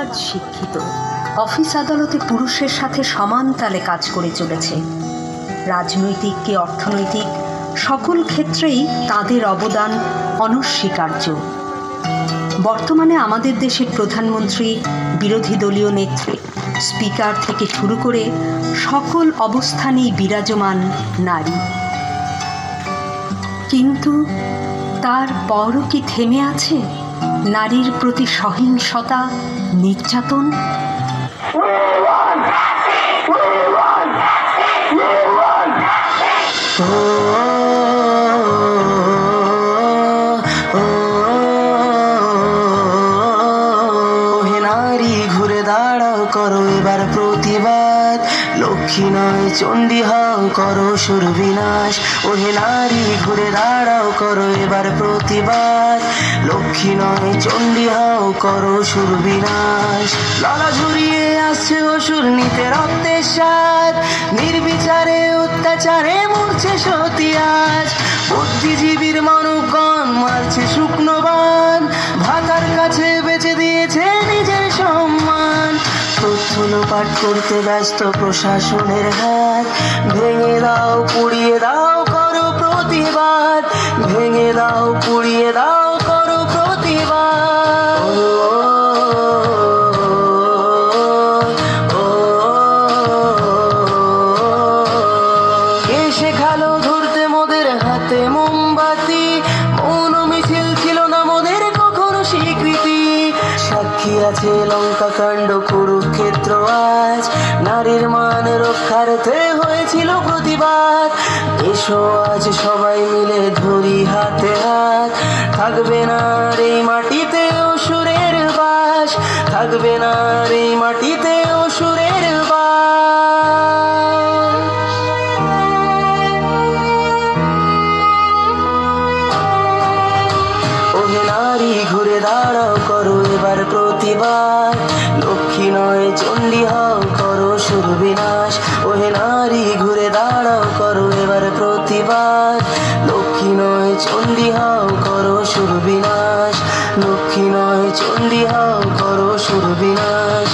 আজ শিক্ষিত, অফিস আদালতে পুরুষের সাথে সমান তালে কাজ করে চলেছে। রাজনৈতিক কি অর্থনৈতিক সকল ক্ষেত্রেই তাদের অবদান অনস্বীকার্য। বর্তমানে আমাদের দেশের প্রধানমন্ত্রী, বিরোধী দলীয় নেত্রী, স্পিকার থেকে শুরু করে সকল অবস্থানেই বিরাজমান নারী। কিন্তু তারপরও কি থেমে আছে নারীর প্রতি সহিংসতা, নির্যাতন? করো এবার প্রতিবাদ, লক্ষ্মী নয় চণ্ডী হও, করো সুর বিনাশ। ওহে নারী ঘুরে দাঁড়াও, করো এবার প্রতিবাদ, লক্ষ্মী নয় চণ্ডী হও, করো সুর বিনাশ। লালা ঝুরিয়ে আসছে অসুর, নিতে রক্তের স্বাদ, নির্বিচারে অত্যাচারে মরছে সতী আজ। বুদ্ধিজীবীর মানবগণ মারছে শুকনো বান, ভাতার কাছে বেঁচে দিয়েছে নিজের সম্মান। তথ্য লোপাট করতে ব্যস্ত প্রশাসনের হাত, ভেঙে দাও পুড়িয়ে দাও করো প্রতিবাদ, ভেঙে দাও পুড়িয়ে দাও করো প্রতিবাদ। কে শেখালো ধরতে মোদের হাতে মোমবাতি, মৌন মিছিল ছিল না মোদের কখনো স্বীকৃতি। সাক্ষী আছে লঙ্কা কাণ্ড, কুরুক্ষেত্র আজ, নারীর মান রক্ষার্থে হয়েছিল প্রতিবাদ। এসো আজ সবাই মিলে ধরি হাতে হাত, থাকবে না এই মাটিতে অসুরের বাস, থাকবে না এই মাটিতে অসুরের বাস। ওহে নারী ঘুরে দাঁড়াও, করো এবার প্রতিবাদ, লক্ষ্মী নয় চণ্ডী হও, করো সুর বিনাশ। ওহে নারী ঘুরে দাঁড়াও, করো এবার প্রতিবাদ, লক্ষ্মী নয় চণ্ডী হও, করো সুর বিনাশ, লক্ষ্মী নয় চণ্ডী হও, করো সুর বিনাশ।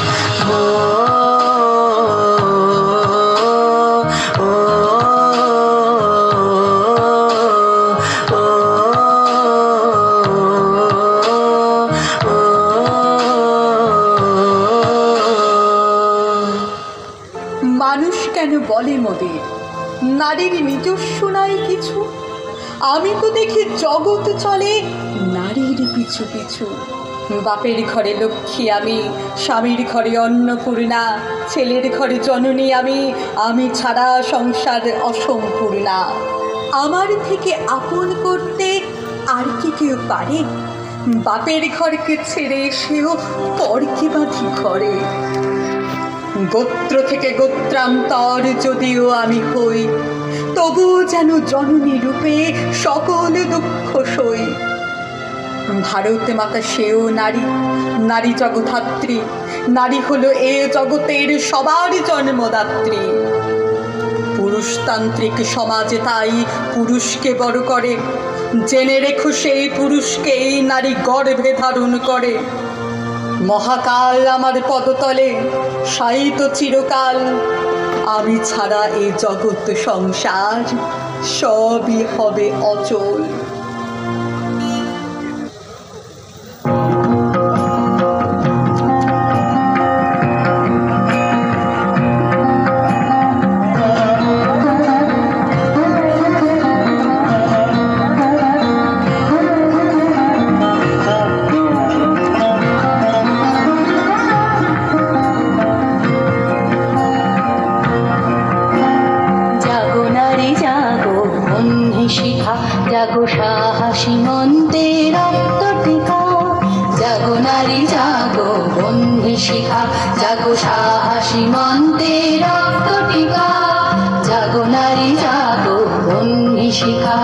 মানুষ কেন বলে মোদের নারীর নিজস্ব নাই কিছু? আমি তো দেখি জগৎ চলে নারীর পিছু পিছু। বাপের ঘরে লক্ষ্মী আমি, স্বামীর ঘরে অন্নপূর্ণা, ছেলের ঘরে জননী আমি, আমি ছাড়া সংসার অসম্পূর্ণা। আমার থেকে আপন করতে আর কি কেউ পারে? বাপের ঘরকে ছেড়ে এসেও পরকে বাঁধি ঘরে। গোত্র থেকে গোত্রান্তর যদিও আমি হই, তবুও যেন জননী রূপে সকল দুঃখ সই। ভারত মাতা সেও নারী, নারী জগধাত্রী, নারী হলো এ জগতের সবার জন্মদাত্রী। পুরুষতান্ত্রিক সমাজে তাই পুরুষকে বড় করে, জেনে রেখো সেই পুরুষকেই নারী গর্ভে ধারণ করে। মহাকাল আমার পদতলে শায়িত চিরকাল, আমি ছাড়া এই জগৎ সংসার সবই হবে অচল। জাগো সাহসী মন্তে রক্ত টিকা, জাগো নারী জাগো বন্ধে শিখা, জাগো সাহসী মন্তে রক্ত টিকা, জাগো নারী জাগো বন্ধে শিখা।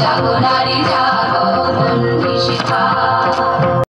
জাগো নারী জাগো।